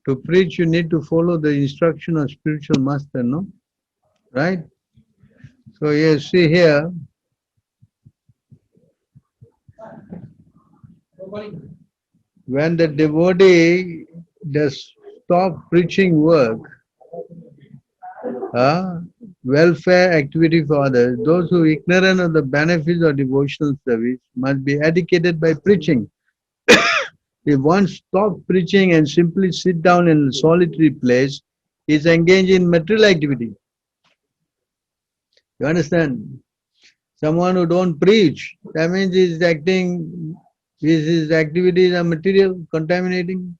To preach, you need to follow the instruction of spiritual master, no? Right? So you see here, when the devotee does stop preaching work, welfare activity for others, those who are ignorant of the benefits of devotional service must be educated by preaching. If one stops preaching and simply sit down in a solitary place, he is engaged in material activity. You understand? Someone who don't preach, that means his activities are material, contaminating.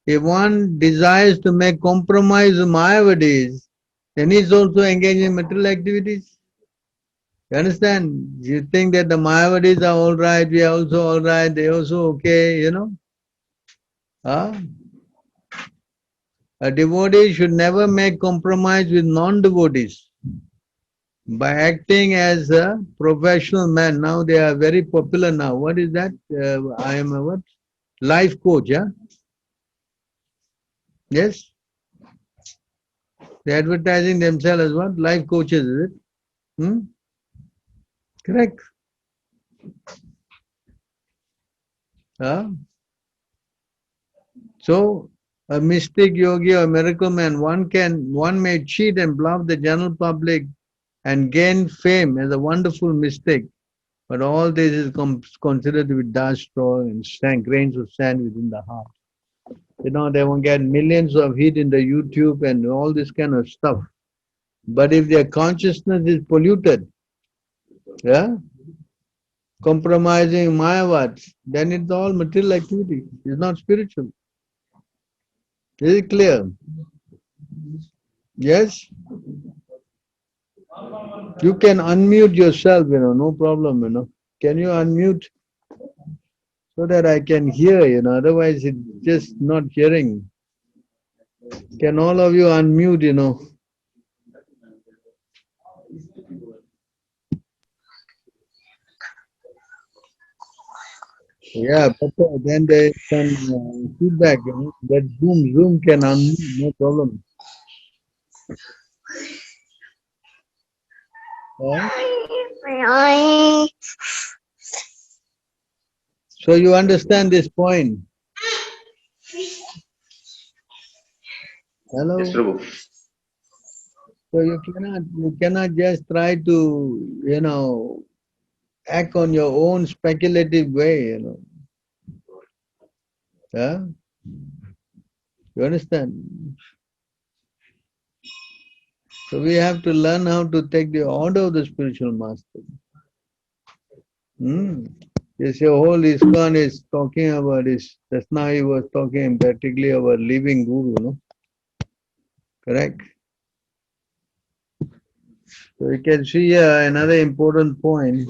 If one desires to make compromise with Mayavadis, then he is also engaged in material activities. You understand? You think that the Mayavadis are all right, we are also all right, they are also okay, you know? Huh? A devotee should never make compromise with non-devotees. By acting as a professional man, now they are very popular now. What is that? I am a what? Life coach, yeah? Yes? They are advertising themselves as what? Life coaches, is it? Hmm? Correct. Huh? So, a mystic yogi or miracle man, one may cheat and bluff the general public and gain fame as a wonderful mystic. But all this is considered to be dust, straw, and sand, grains of sand within the heart. You know, they won't get millions of hit in the YouTube and all this kind of stuff. But if their consciousness is polluted, yeah, compromising Mayavats, then it's all material activity. It's not spiritual. Is it clear? Yes? You can unmute yourself, no problem, Can you unmute? So that I can hear, otherwise it's just not hearing. Can all of you unmute, Yeah, but then there is some feedback, that Zoom can unmute, no problem. So you understand this point? Hello? Yes, Prabhu. So you cannot just try to, act on your own speculative way, Yeah? You understand? So we have to learn how to take the order of the spiritual master. Yes, your whole ISKCON is talking about this. Just now he was talking particularly about living guru, no? Correct? So you can see here another important point.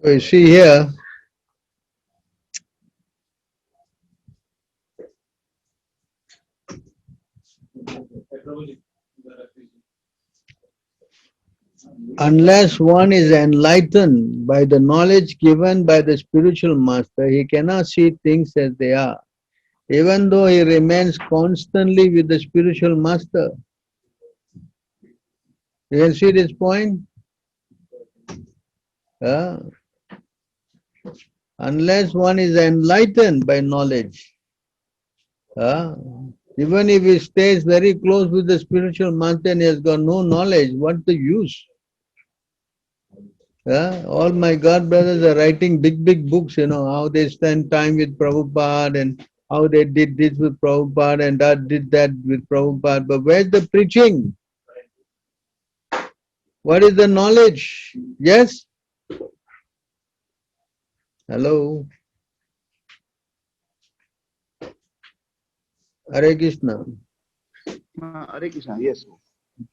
So you see here, unless one is enlightened by the knowledge given by the spiritual master, he cannot see things as they are, even though he remains constantly with the spiritual master. You can see this point? Unless one is enlightened by knowledge, even if he stays very close with the spiritual master and he has got no knowledge, what's the use? All my God brothers are writing big books, how they spend time with Prabhupada and how they did this with Prabhupada and that did that with Prabhupada. But where's the preaching? What is the knowledge? Yes? Hello? Hare Krishna. Hare Krishna, yes.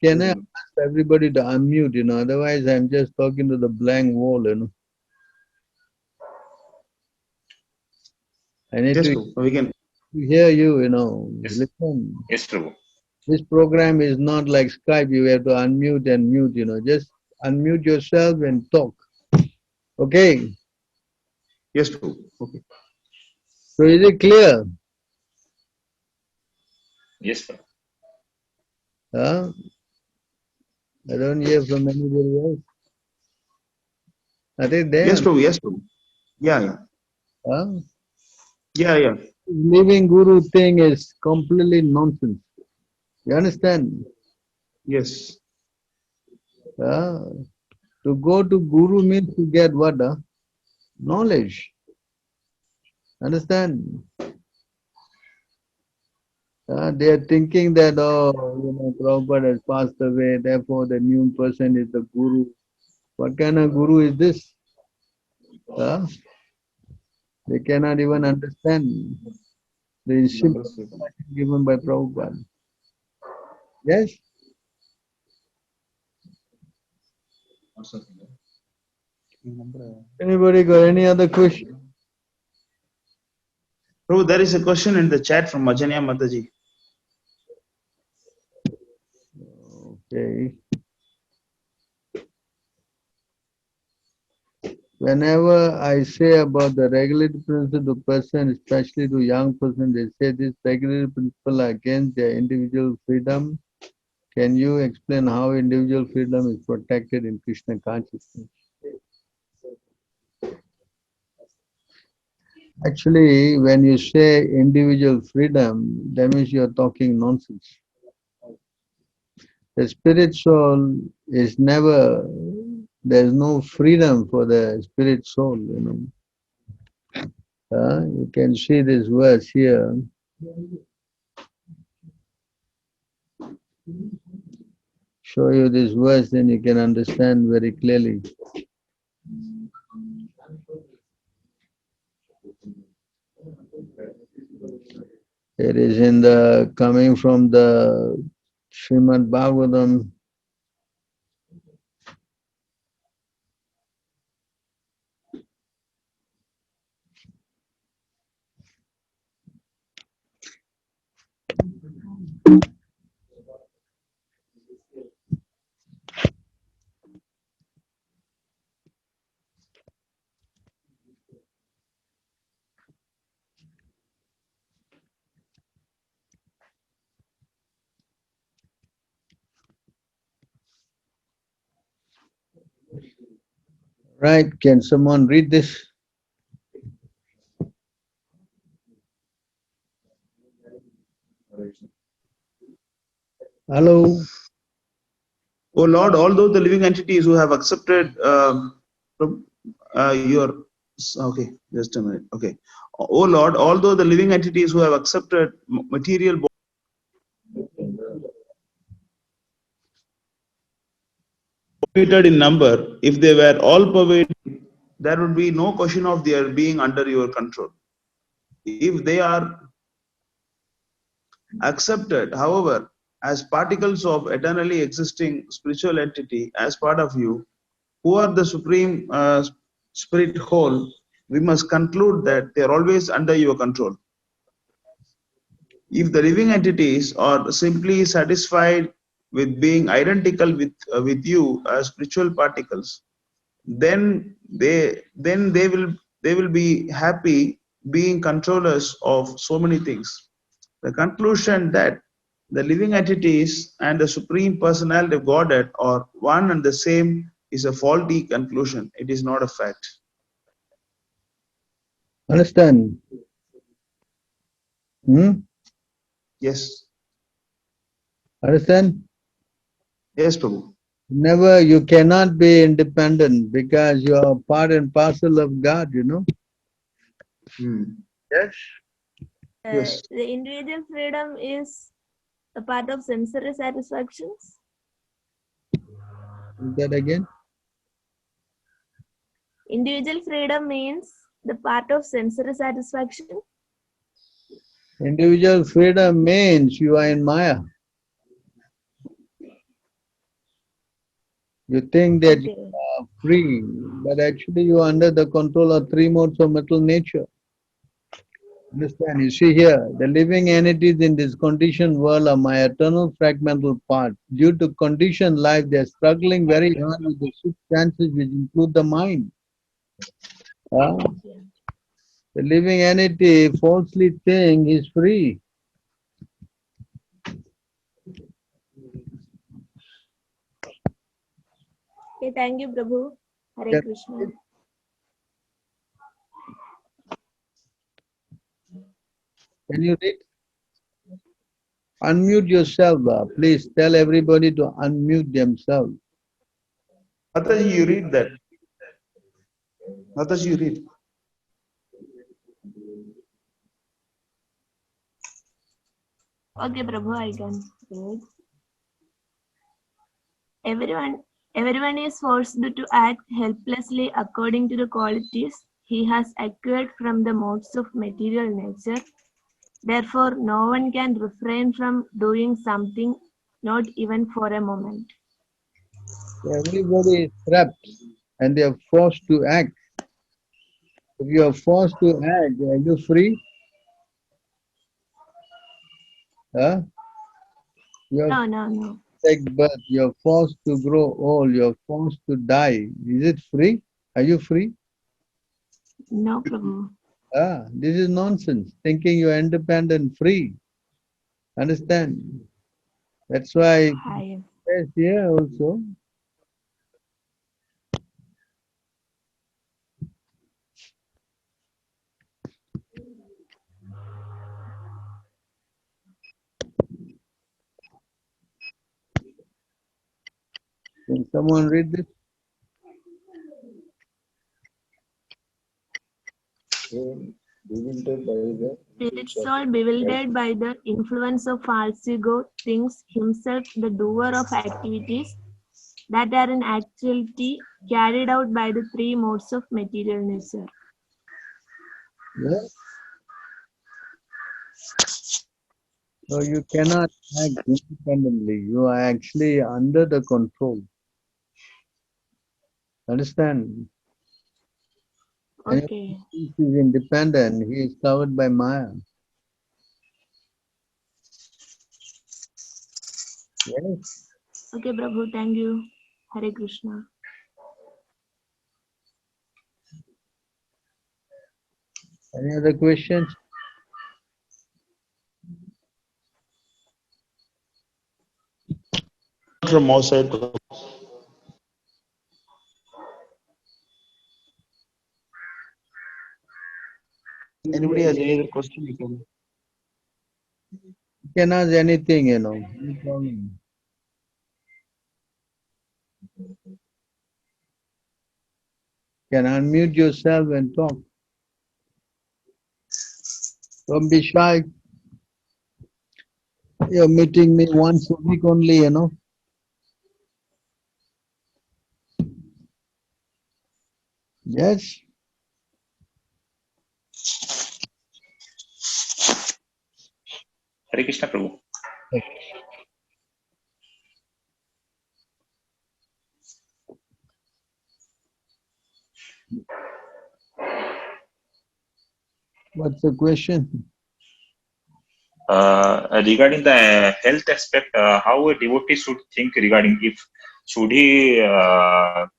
Can I ask everybody to unmute, otherwise I'm just talking to the blank wall, I need Yes, to Prabhu. We can. hear you, Yes. listen. Yes, Prabhu. This program is not like Skype, you have to unmute and mute, just unmute yourself and talk. Okay? Yes, Prabhu. Okay. So is it clear? Yes, Prabhu. Huh? I don't hear from anybody else. Are they there? Yes, Prabhu. Yes, Prabhu. Yeah. Huh? Yeah. Living guru thing is completely nonsense. You understand? Yes. Huh? To go to guru means to get what? Knowledge. Understand? They are thinking that, Prabhupada has passed away, therefore the new person is the guru. What kind of guru is this? Huh? They cannot even understand the simple given by Prabhupada. Yes? Anybody got any other question? Prabhu, there is a question in the chat from Majanya Mataji. Okay. Whenever I say about the regulatory principle to person, especially to young person, they say this regulatory principle are against their individual freedom. Can you explain how individual freedom is protected in Krishna consciousness? Actually, when you say individual freedom, that means you're talking nonsense. The spirit soul is never, there's no freedom for the spirit soul, You can see this verse here. Show you this verse, then you can understand very clearly. It is in the coming from the Srimad Bhagavatam. Right? Can someone read this? Hello? Oh Lord, although the living entities who have accepted your okay, just a minute. Okay. Oh Lord, although the living entities who have accepted material permitted in number, if they were all pervaded, there would be no question of their being under your control. If they are accepted, however, as particles of eternally existing spiritual entity as part of you, who are the supreme spirit whole, we must conclude that they are always under your control. If the living entities are simply satisfied with being identical with you as spiritual particles, then they will be happy being controllers of so many things. The conclusion that the living entities and the Supreme Personality of Godhead are one and the same is a faulty conclusion. It is not a fact. Understand? Yes. Understand? Yes, Prabhu. Never, you cannot be independent because you are part and parcel of God, Yes. Yes. The individual freedom is a part of sensory satisfactions. that again? Individual freedom means the part of sensory satisfaction. Individual freedom means you are in Maya. You think that you Okay. are free, but actually you are under the control of three modes of mental nature. Understand? You see here, the living entities in this conditioned world are my eternal fragmental parts. Due to conditioned life, they are struggling very hard with the substances which include the mind. Ah, the living entity falsely think is free. Okay, thank you, Prabhu. Hare Can, Krishna. can you read? Unmute yourself. Please tell everybody to unmute themselves. Mataji, you read that. Mataji, you read. Okay, Prabhu, I can read. Everyone is forced to act helplessly according to the qualities he has acquired from the modes of material nature. Therefore, no one can refrain from doing something, not even for a moment. Everybody is trapped and they are forced to act. If you are forced to act, are you free? Huh? You are No, no, no. take birth, you're forced to grow old, you're forced to die. Is it free? Are you free? No, Prabhu. This is nonsense. Thinking you're independent, free. Understand? That's why Hi. yes, here also. Can someone read this? Bewildered by the Spirit influence of soul bewildered by the influence of false ego thinks himself the doer of activities that are in actuality carried out by the three modes of material nature. Yeah. So you cannot act independently. You are actually under the control. Understand? Anyone Okay. who thinks he is independent, he is covered by Maya. Yes. Okay, Prabhu, thank you. Hare Krishna. Any other questions? From our side. Anybody has any other question? You can. You can ask anything, no problem. You can unmute yourself and talk. Don't be shy. You're meeting me once a week only. Yes. Hare Krishna Prabhu. What's the question? Regarding the health aspect, how a devotee should think regarding if should he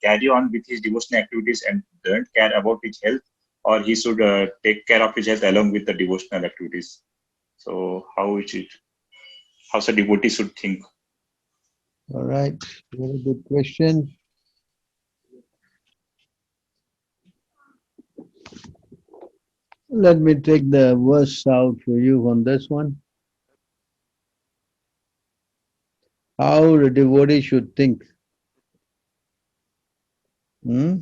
carry on with his devotional activities and don't care about his health, or he should take care of his health along with the devotional activities. So how is it? How a devotee should think? All right. Very good question. Let me take the verse out for you on this one. How the devotee should think. Hmm?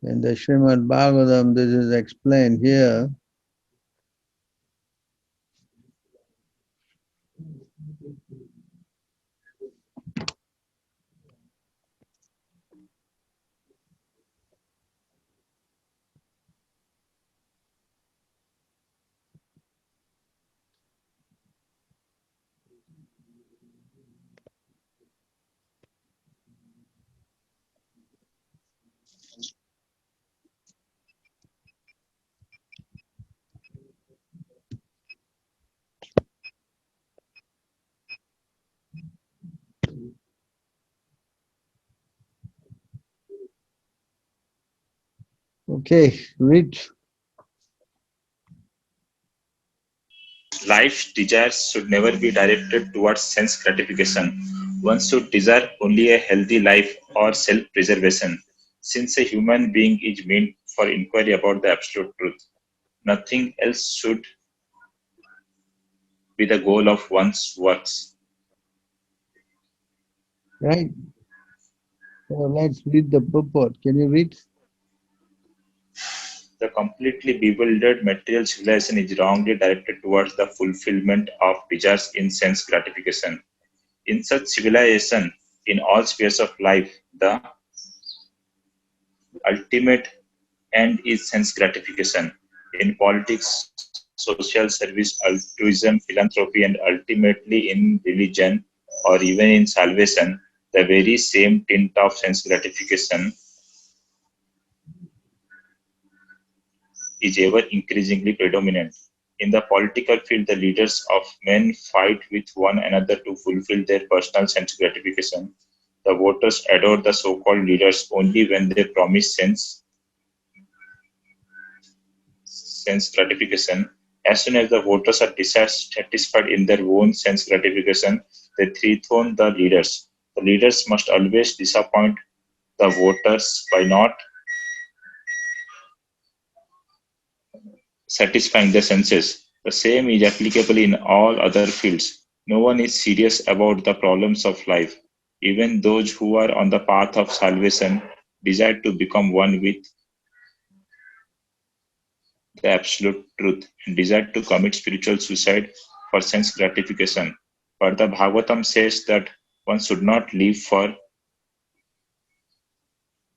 In the Srimad Bhagavatam, this is explained here. Okay, read. Life's desires should never be directed towards sense gratification. One should desire only a healthy life or self-preservation, since a human being is meant for inquiry about the absolute truth. Nothing else should be the goal of one's works. Right. So let's read the purport. Can you read? The completely bewildered material civilization is wrongly directed towards the fulfillment of desires in sense gratification. In such civilization, in all spheres of life, the ultimate end is sense gratification. In politics, social service, altruism, philanthropy, and ultimately in religion or even in salvation, the very same tint of sense gratification is ever increasingly predominant. In the political field, the leaders of men fight with one another to fulfill their personal sense gratification. The voters adore the so-called leaders only when they promise sense gratification. As soon as the voters are dissatisfied in their own sense gratification, they dethrone the leaders. The leaders must always disappoint the voters by not satisfying their senses. The same is applicable in all other fields. No one is serious about the problems of life. Even those who are on the path of salvation desire to become one with the absolute truth and desire to commit spiritual suicide for sense gratification. But the Bhagavatam says that one should not live for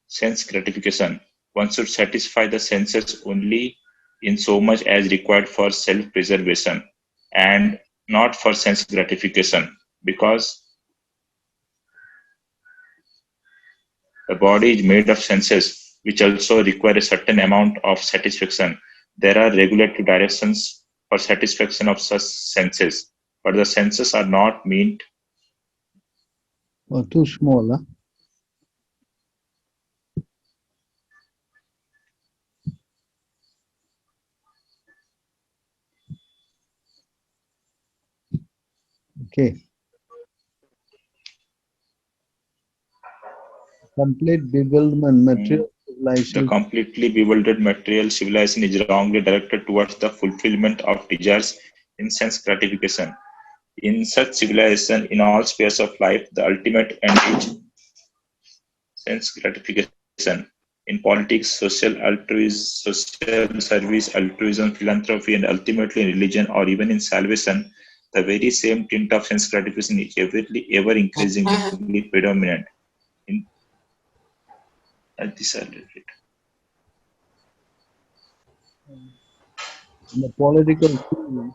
sense gratification. One should satisfy the senses only in so much as required for self-preservation and not for sense gratification, because the body is made of senses which also require a certain amount of satisfaction. There are regulative directions for satisfaction of such senses, but the senses are not meant. Oh, too small, huh? Okay. Complete bewilderment, material The civilization. completely bewildered material civilization is wrongly directed towards the fulfillment of desires in sense gratification. In such civilization, in all spheres of life, the ultimate end is sense gratification. In politics, social service, altruism, philanthropy, and ultimately in religion or even in salvation, the very same tint of sense gratification is ever increasingly predominant. In this, In the political field,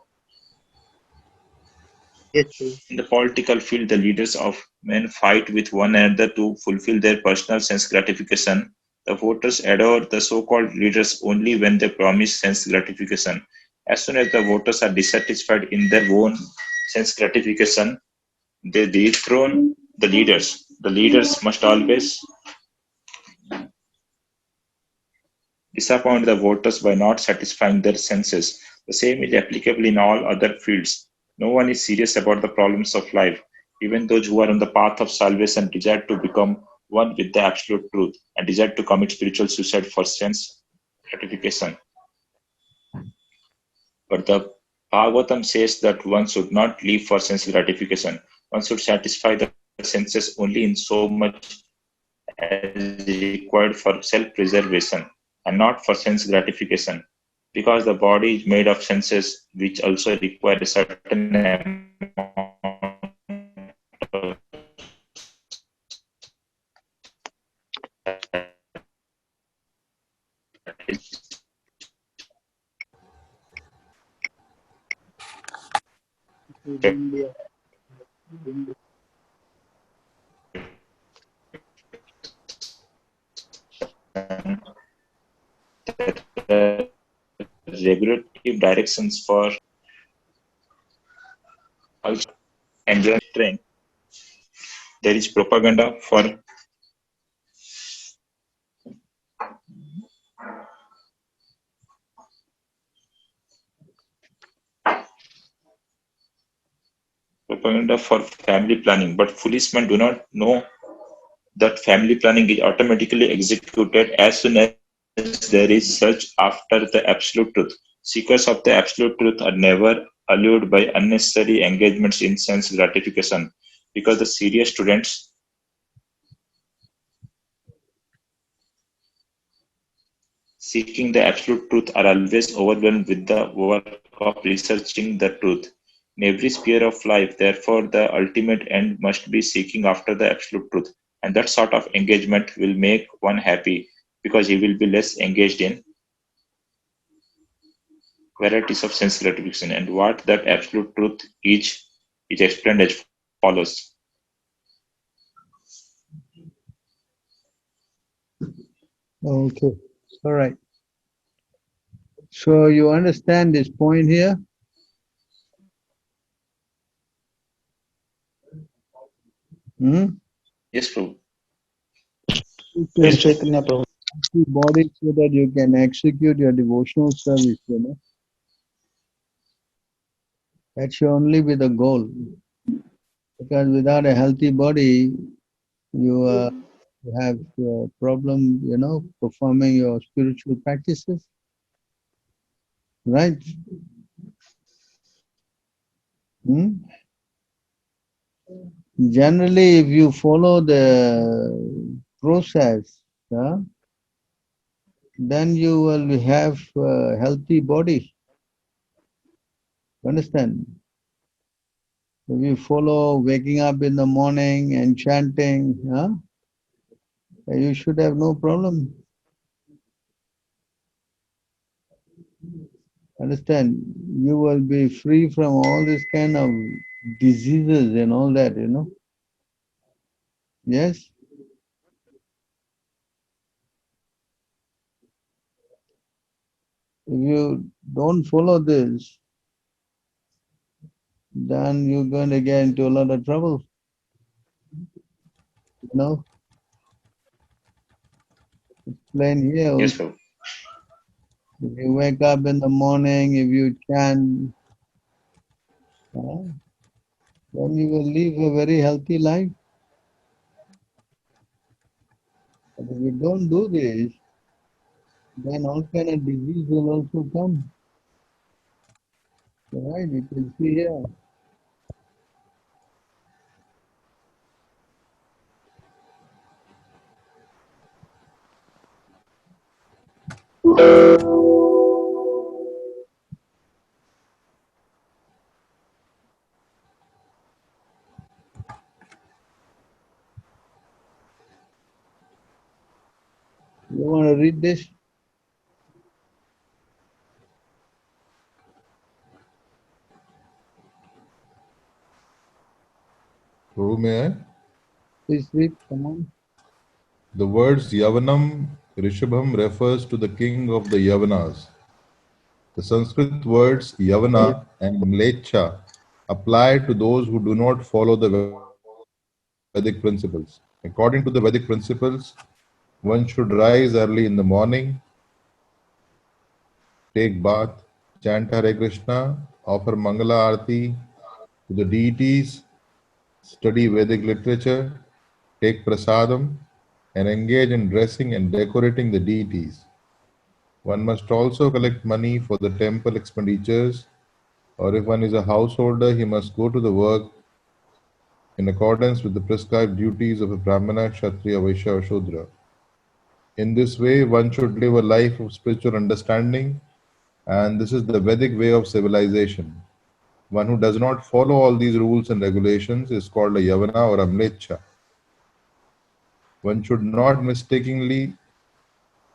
Yes, Prabhu. in the political field, the leaders of men fight with one another to fulfill their personal sense gratification. The voters adore the so-called leaders only when they promise sense gratification. As soon as the voters are dissatisfied in their own sense gratification, they dethrone the leaders. The leaders must always disappoint the voters by not satisfying their senses. The same is applicable in all other fields. No one is serious about the problems of life. Even those who are on the path of salvation desire to become one with the absolute truth and desire to commit spiritual suicide for sense gratification. But the Bhagavatam says that one should not live for sense gratification. One should satisfy the senses only in so much as required for self-preservation and not for sense gratification, because the body is made of senses which also require a certain amount of regulative directions for also enjoying strength. There is propaganda for propaganda for family planning, but foolish men do not know that family planning is automatically executed as soon as there is search after the absolute truth. Seekers of the absolute truth are never allured by unnecessary engagements in sense gratification, because the serious students seeking the absolute truth are always overwhelmed with the work of researching the truth. In every sphere of life, therefore, the ultimate end must be seeking after the absolute truth. And that sort of engagement will make one happy because he will be less engaged in varieties of sense gratification. And what that absolute truth is explained as follows. Okay. All right. So you understand this point here? Hmm? Yes, Prabhu. Yes, Chaitanya Prabhu. Your body so that you can execute your devotional service, you know. That should only be the goal. Because without a healthy body, you have a problem, you know, performing your spiritual practices, right? Hmm? Generally, if you follow the process, then you will have a healthy body. Understand? If you follow waking up in the morning and chanting, you should have no problem. Understand? You will be free from all this kind of diseases and all that, you know. Yes? If you don't follow this, then you're going to get into a lot of trouble, you know. Explain here. Yes, Prabhu. If you wake up in the morning, if you chant, then you will live a very healthy life. But if you don't do this, then all kind of disease will also come. Right? You can see here. You want to read this? Prabhu, may I? Please read. Come on. The words Yavanam Rishabham refers to the king of the Yavanas. The Sanskrit words Yavana and Mlecha apply to those who do not follow the Vedic principles. According to the Vedic principles, one should rise early in the morning, take bath, chant Hare Krishna, offer Mangala Arati to the deities, study Vedic literature, take prasadam, and engage in dressing and decorating the deities. One must also collect money for the temple expenditures, or if one is a householder, he must go to the work in accordance with the prescribed duties of a Brahmana, Kshatriya, Vaishya, or Shudra. In this way, one should live a life of spiritual understanding, and this is the Vedic way of civilization. One who does not follow all these rules and regulations is called a Yavana or a Mlecha. One should not mistakenly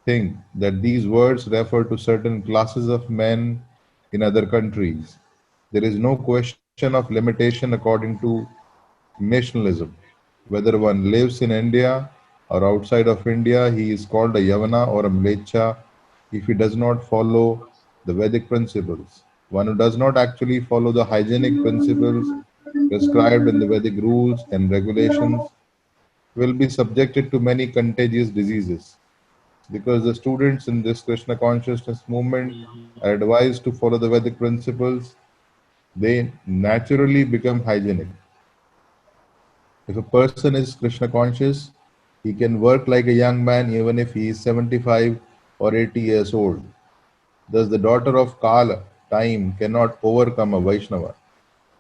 think that these words refer to certain classes of men in other countries. There is no question of limitation according to nationalism. Whether one lives in India or outside of India, he is called a Yavana or a Mlecha if he does not follow the Vedic principles. One who does not actually follow the hygienic principles prescribed in the Vedic rules and regulations will be subjected to many contagious diseases. Because the students in this Krishna consciousness movement are advised to follow the Vedic principles, they naturally become hygienic. If a person is Krishna conscious, he can work like a young man even if he is 75 or 80 years old. Thus, the daughter of Kala, time, cannot overcome a Vaishnava.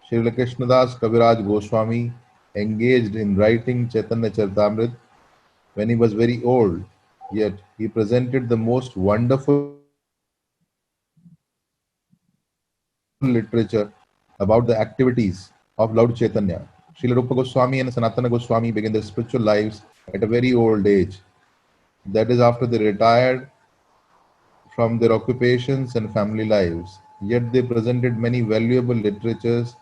Srila Krishnadas Kaviraj Goswami engaged in writing Chaitanya Charitamrita when he was very old, yet he presented the most wonderful literature about the activities of Lord Chaitanya. Srila Rupa Goswami and Sanatana Goswami began their spiritual lives at a very old age. That is, after they retired from their occupations and family lives. Yet they presented many valuable literatures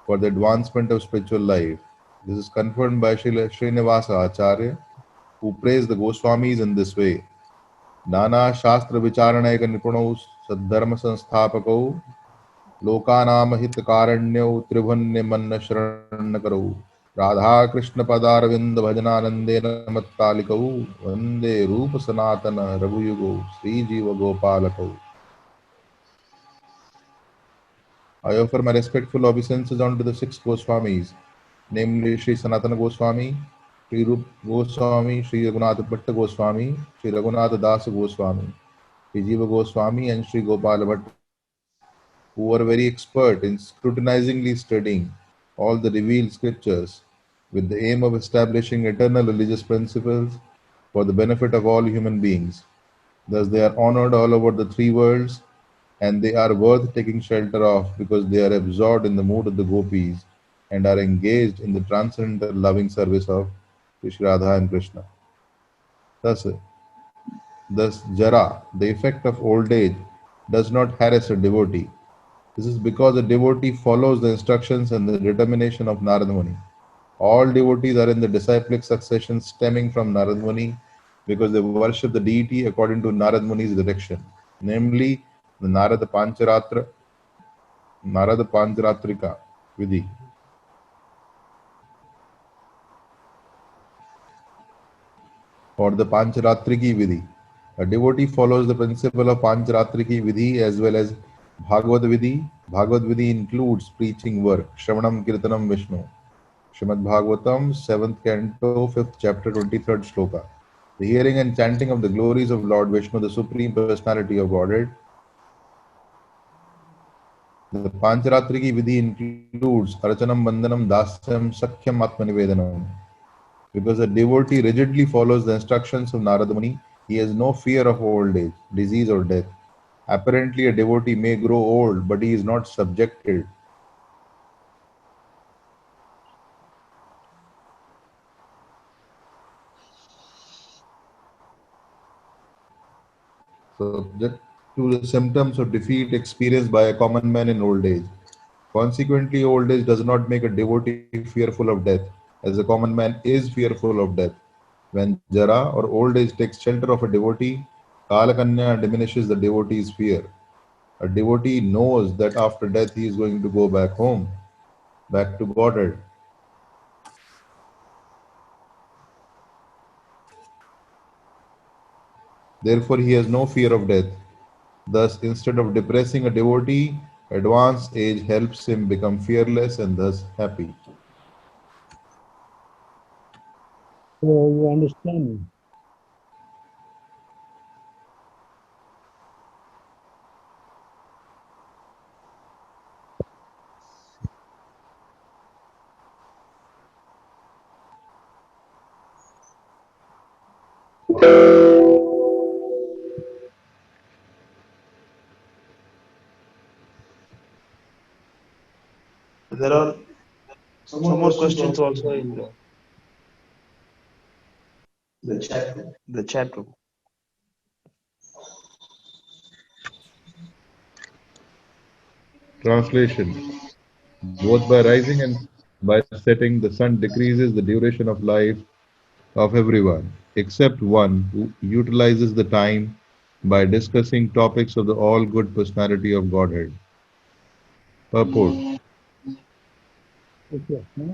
for the advancement of spiritual life. This is confirmed by Srila Srinivasa Acharya, who praised the Goswamis in this way. Nana Shastra Vicharanayaka Nipunau Sadharma Sansthapakou Lokanam Hitkaranyau Tribhunne Manna Sharanakaru Radha Krishna Padarvind Bhajananandena Matkalikau Vande Rupa Sanatana Raghuyugo Sri Jiva Gopalakau. I offer my respectful obeisances unto the six Goswamis, namely Sri Sanatana Goswami, Sri Rup Goswami, Sri Raghunath Bhatta Goswami, Sri Raghunath Das Goswami, Sri Jiva Goswami, and Sri Gopal Bhatta, who were very expert in scrutinizingly studying all the revealed scriptures with the aim of establishing eternal religious principles for the benefit of all human beings. Thus, they are honored all over the three worlds, and they are worth taking shelter of because they are absorbed in the mood of the gopis and are engaged in the transcendental loving service of Shri Radha and Krishna. Thus, Jara, the effect of old age, does not harass a devotee. This is because a devotee follows the instructions and the determination of Narada Muni. All devotees are in the disciplic succession stemming from Narada Muni because they worship the deity according to Narada Muni's direction, namely the Narada Pancharatrika Vidhi. Or the Pancharatriki Vidhi. A devotee follows the principle of Pancharatriki Vidhi as well as Bhagavad Vidhi. Bhagavad Vidhi includes preaching work, Shravanam Kirtanam Vishnu. Srimad Bhagavatam, 7th Canto, 5th Chapter, 23rd Shloka. The hearing and chanting of the glories of Lord Vishnu, the Supreme Personality of Godhead. The Pancharatriki Vidhi includes Archanam Vandanam Dasyam Sakhyam Atmanivedanam. Because a devotee rigidly follows the instructions of Narada Muni, he has no fear of old age, disease, or death. Apparently, a devotee may grow old, but he is not subjected. Subject to the symptoms of defeat experienced by a common man in old age. Consequently, old age does not make a devotee fearful of death, as a common man is fearful of death. When Jara or old age takes shelter of a devotee, Kalakanya diminishes the devotee's fear. A devotee knows that after death he is going to go back home, back to Godhead. Therefore, he has no fear of death. Thus, instead of depressing a devotee, advanced age helps him become fearless and thus happy. So you understand? There are some more questions also in the chat room. Translation. Both by rising and by setting, the sun decreases the duration of life of everyone, except one who utilizes the time by discussing topics of the all good personality of Godhead. Purport. Okay. Huh?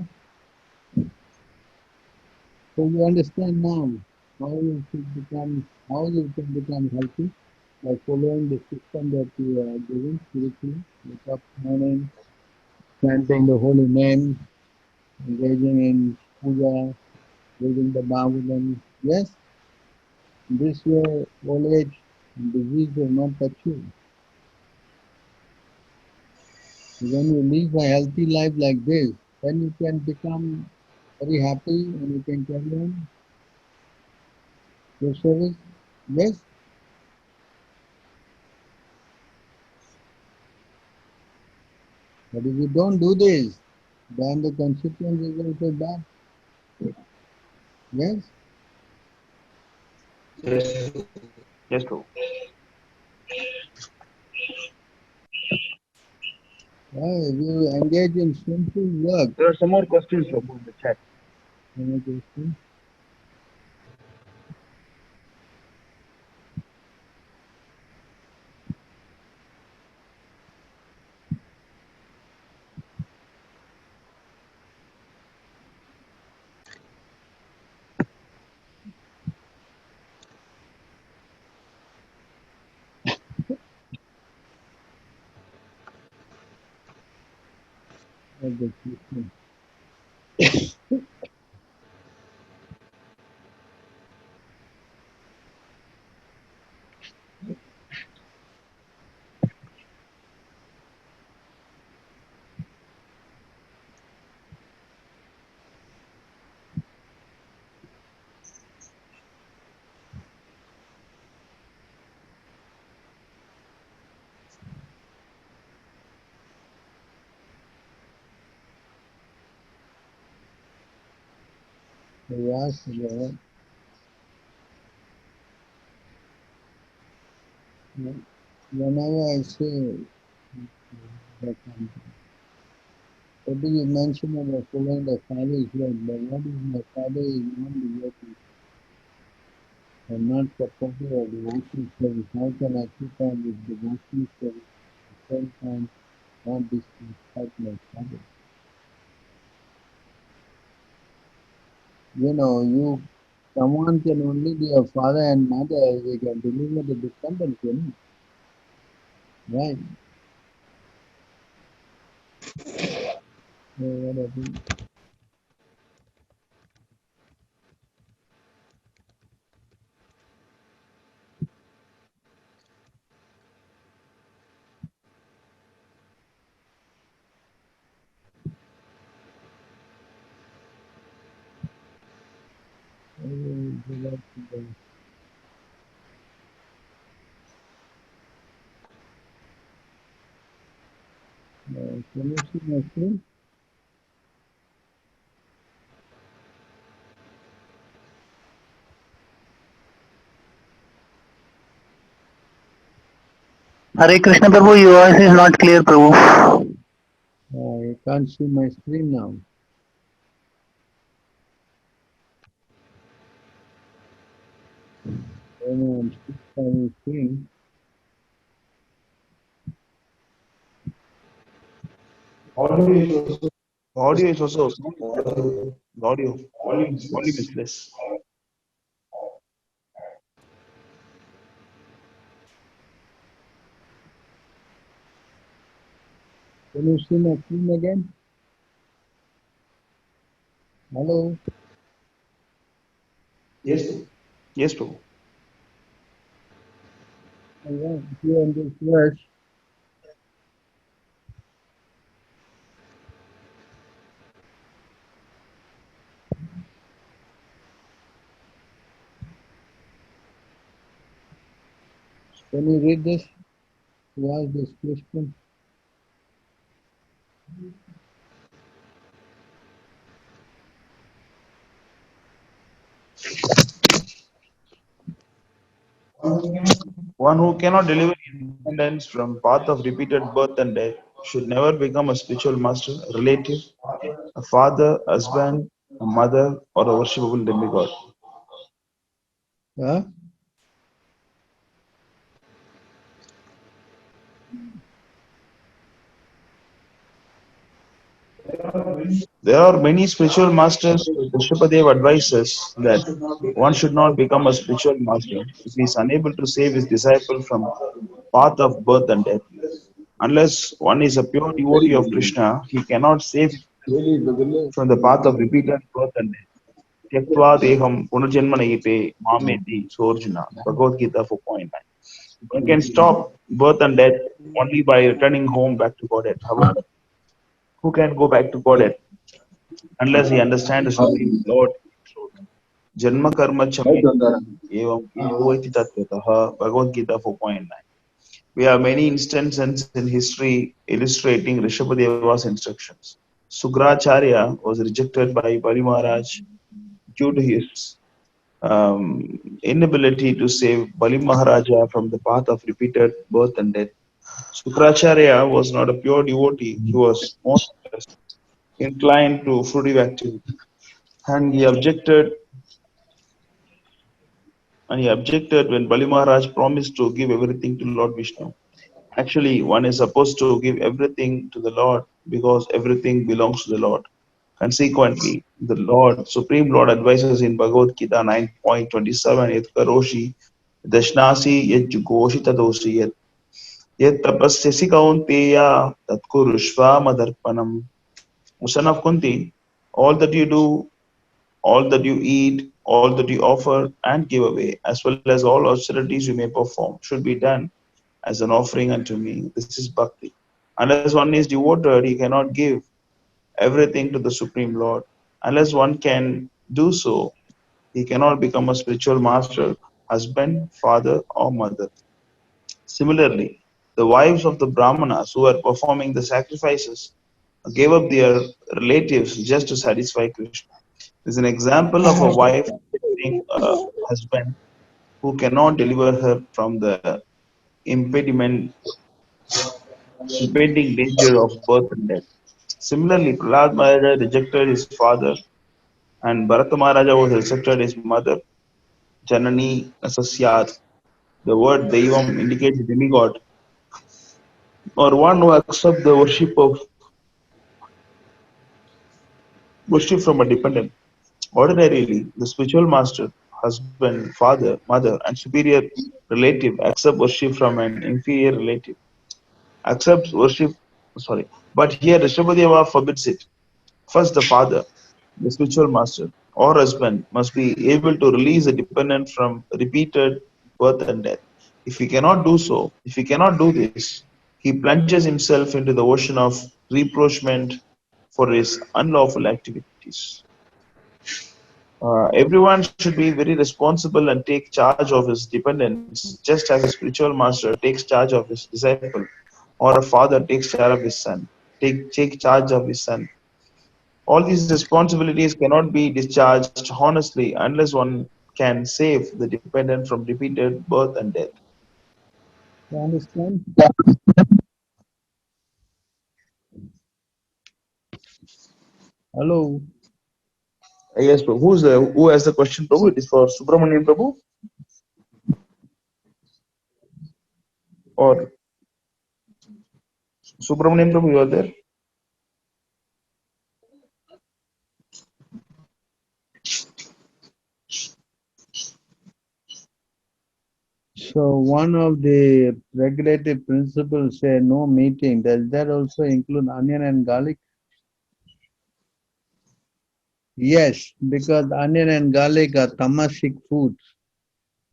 So you understand now how you can become healthy by following the system that you are giving spiritually. Wake up morning, chanting the holy name, engaging in puja, reading the Bhagavatam. Yes, this your old age and disease will not touch you. When you live a healthy life like this, then you can become very happy and you can carry on your service. Yes. But if you don't do this, then the consequence is also bad. Yes? Yes. Yes, Prabhu. If you engage in simple work, There are some more questions, Prabhu, in the chat. any question? Okay, question. You ask about whenever I say that what do you mention about following the father's word, but what if my father is not devotee and not supportive of devotional service? How can I keep on with devotional service at the same time not disrespect my father? Someone can only be a father and mother if they can deliver the dependence, right? So what I think, I will go back to the can you see my screen? Hare Krishna Prabhu, your voice is not clear, Prabhu. I can't see my screen now. I don't know, I'm still having screen. Audio is also the audio. Volume is less. Can you see my screen again? Hello? Yes, Prabhu. Yeah, here in this verse, can you read this? You ask this question. One who cannot deliver independence from path of repeated birth and death should never become a spiritual master, a relative, a father, husband, a mother, or a worshipable demigod. Huh? There are many spiritual masters. Vishwadev advises that one should not become a spiritual master if he is unable to save his disciple from path of birth and death. Unless one is a pure devotee of Krishna, he cannot save from the path of repeated birth and death. Tattva deham punarjanmanayite mameti, so Arjuna. Bhagavad Gita 4.9. One can stop birth and death only by returning home back to Godhead. However, who can go back to Godhead unless he understands the Supreme Lord? Janma karma chame evam evoiti tattvataha. Bhagavad Gita 4.9. We have many instances in history illustrating Rishabhadeva's instructions. Sukracharya was rejected by Bali Maharaj due to his inability to save Bali Maharaja from the path of repeated birth and death. Sukracharya was not a pure devotee, he was more inclined to fruitive activity. And he objected when Bali Maharaj promised to give everything to Lord Vishnu. Actually, one is supposed to give everything to the Lord because everything belongs to the Lord. Consequently, the Lord, Supreme Lord advises in Bhagavad Gita 9.27, Yat karoshi dashnasi yat jugoshi tadosi yat tapasyasi kaunteya tat kurushva madarpanam. O son of Kunti, all that you do, all that you eat, all that you offer and give away, as well as all austerities you may perform, should be done as an offering unto me. This is bhakti. Unless one is devoted, he cannot give everything to the Supreme Lord. Unless one can do so, he cannot become a spiritual master, husband, father, or mother. Similarly, the wives of the Brahmanas who were performing the sacrifices gave up their relatives just to satisfy Krishna. This is an example of a wife being a husband who cannot deliver her from the impending danger of birth and death. Similarly, Prahlad Maharaja rejected his father and Bharata Maharaja was rejected his mother, Janani Sasyat. The word Deivam indicates demigod or one who accepts the worship from a dependent. Ordinarily, the spiritual master, husband, father, mother, and superior relative accept worship from an inferior relative. Accepts worship, sorry, but here Rishabhadeva forbids it. First, the father, the spiritual master, or husband must be able to release a dependent from repeated birth and death. If he cannot do so, if he cannot do this, he plunges himself into the ocean of reproachment for his unlawful activities. Everyone should be very responsible and take charge of his dependents, just as a spiritual master takes charge of his disciple, or a father takes charge of his son. Take charge of his son. All these responsibilities cannot be discharged honestly unless one can save the dependent from repeated birth and death. You understand? Hello. Yes, Prabhu. Who has the question, Prabhu? It is for Subramanian Prabhu or Subramanian Prabhu. You are there. So one of the regulative principles say no meeting. Does that also include onion and garlic? Yes, because onion and garlic are tamasic foods.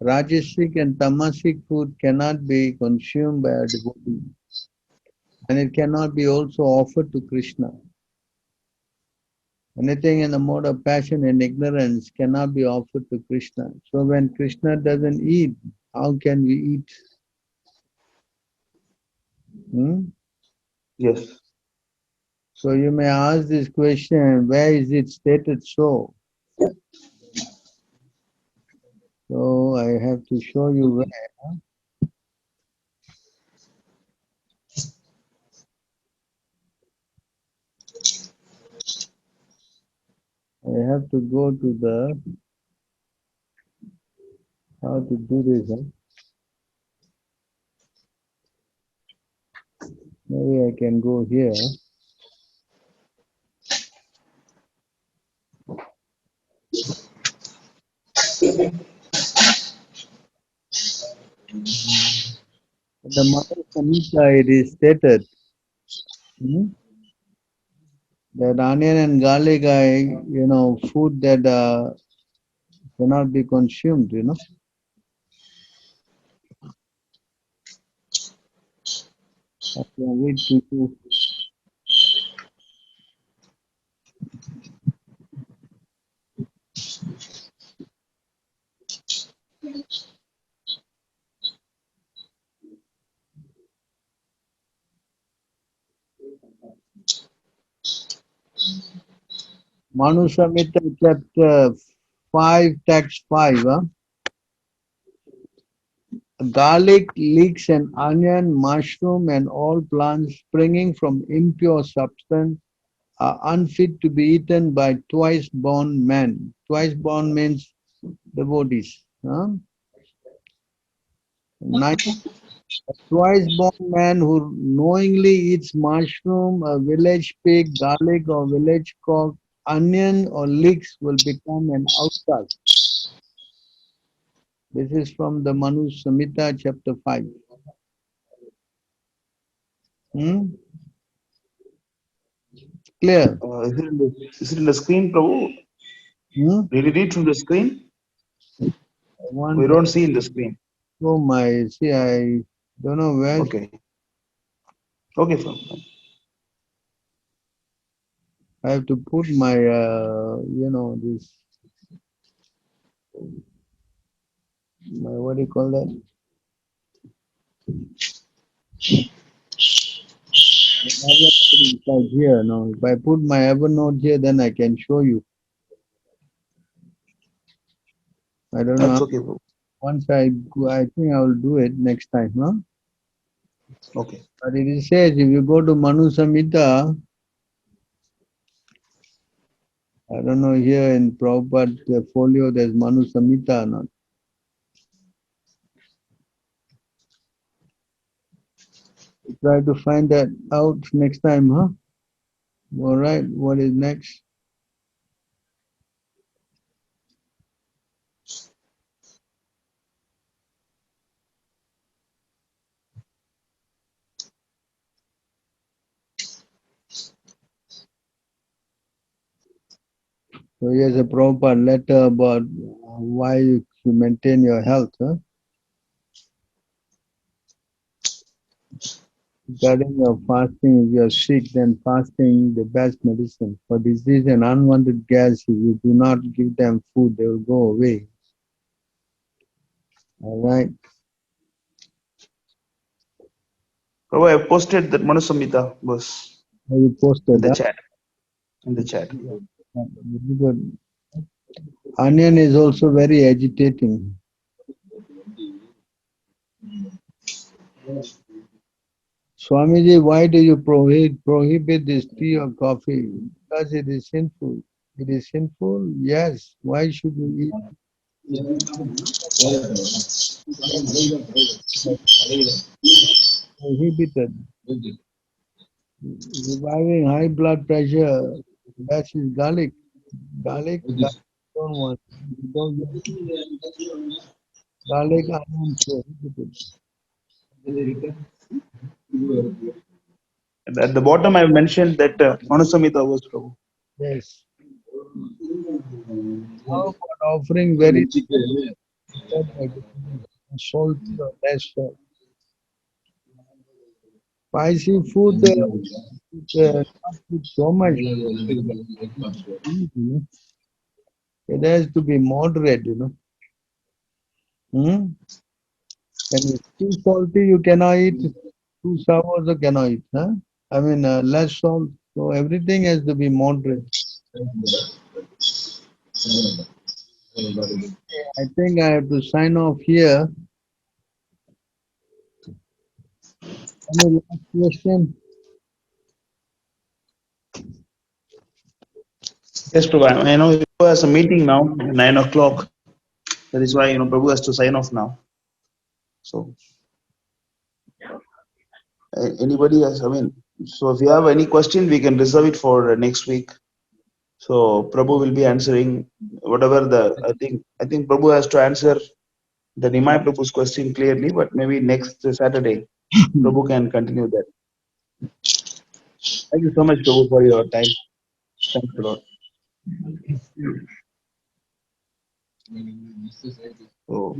Rajasic and tamasic food cannot be consumed by a devotee. And it cannot be also offered to Krishna. Anything in the mode of passion and ignorance cannot be offered to Krishna. So when Krishna doesn't eat, how can we eat? Yes. So you may ask this question, where is it stated so? So I have to show you where. I have to go to the, how to do this. Maybe I can go here. In the Mother Samhita it is stated that onion and garlic are, food that cannot be consumed. I can read to you. Manu Samhita chapter 5, text 5. Garlic, leeks, and onion, mushroom, and all plants springing from impure substance are unfit to be eaten by twice-born men. Twice-born means devotees. A twice-born man who knowingly eats mushroom, a village pig, garlic, or village cock, onion, or leeks will become an outcast. This is from the Manu Samhita, chapter 5. Clear? Is it in the screen, Prabhu? Did you read from the screen? We don't see in the screen. Oh my, see, I don't know where. Okay. Okay, fine. I have to put my, this, what do you call that? Like here, no. If I put my Evernote here, then I can show you. I don't That's know. okay, Prabhu. Once I go, I think I will do it next time, huh? Okay. But it says if you go to Manu Samhita, I don't know here in Prabhupada folio there's Manu Samhita or not. Try to find that out next time, huh? All right, what is next? So here's a proper letter about why you should maintain your health, huh? Regarding your fasting, if you are sick, then fasting is the best medicine. For disease and unwanted gas, if you do not give them food, they will go away. All right. Prabhu, I posted that Manu Samhita verse Have you posted in the that? chat. In the chat. Very good. Onion is also very agitating. Swamiji, why do you prohibit this tea or coffee? Because it is sinful. It is sinful? Yes. Why should you eat? Prohibited. Reviving high blood pressure. That is garlic. Garlic, don't want. You don't want garlic, onion, prohibited. And at the bottom, I mentioned that Manu Samhita verse, Prabhu. Yes. How about offering very salt or less salt? Spicy food, not with so much. It has to be moderate. When it's too salty, you cannot eat. Too sour, also cannot eat. Huh? I mean, less salt. So everything has to be moderate. I think I have to sign off here. Any last question? Yes, Prabhu. I know Prabhu has a meeting now at 9 o'clock. That is why Prabhu has to sign off now. So anybody has, so if you have any question, we can reserve it for next week. So Prabhu will be answering whatever I think Prabhu has to answer the Nimai Prabhu's question clearly, but maybe next Saturday, Prabhu can continue that. Thank you so much, Prabhu, for your time. Thanks a lot. So,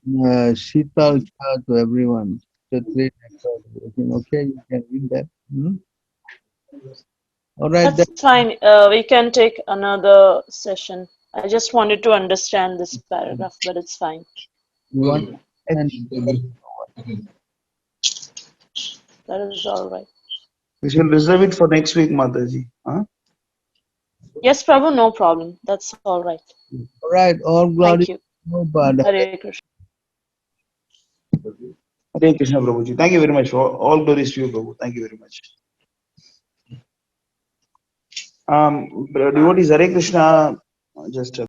Sheetal Shah to everyone. Okay, you can read that. All right. That's fine. We can take another session. I just wanted to understand this paragraph, but it's fine. You want and That is all right. we shall reserve it for next week, Mataji. Huh? Yes, Prabhu, no problem. That's all right. all right, all glory Thank you. to Prabhupada. Hare Krishna. Hare Krishna, Prabhuji. Thank you very much. All glories to you, Prabhu. Thank you very much. Devotees, Hare Krishna. Just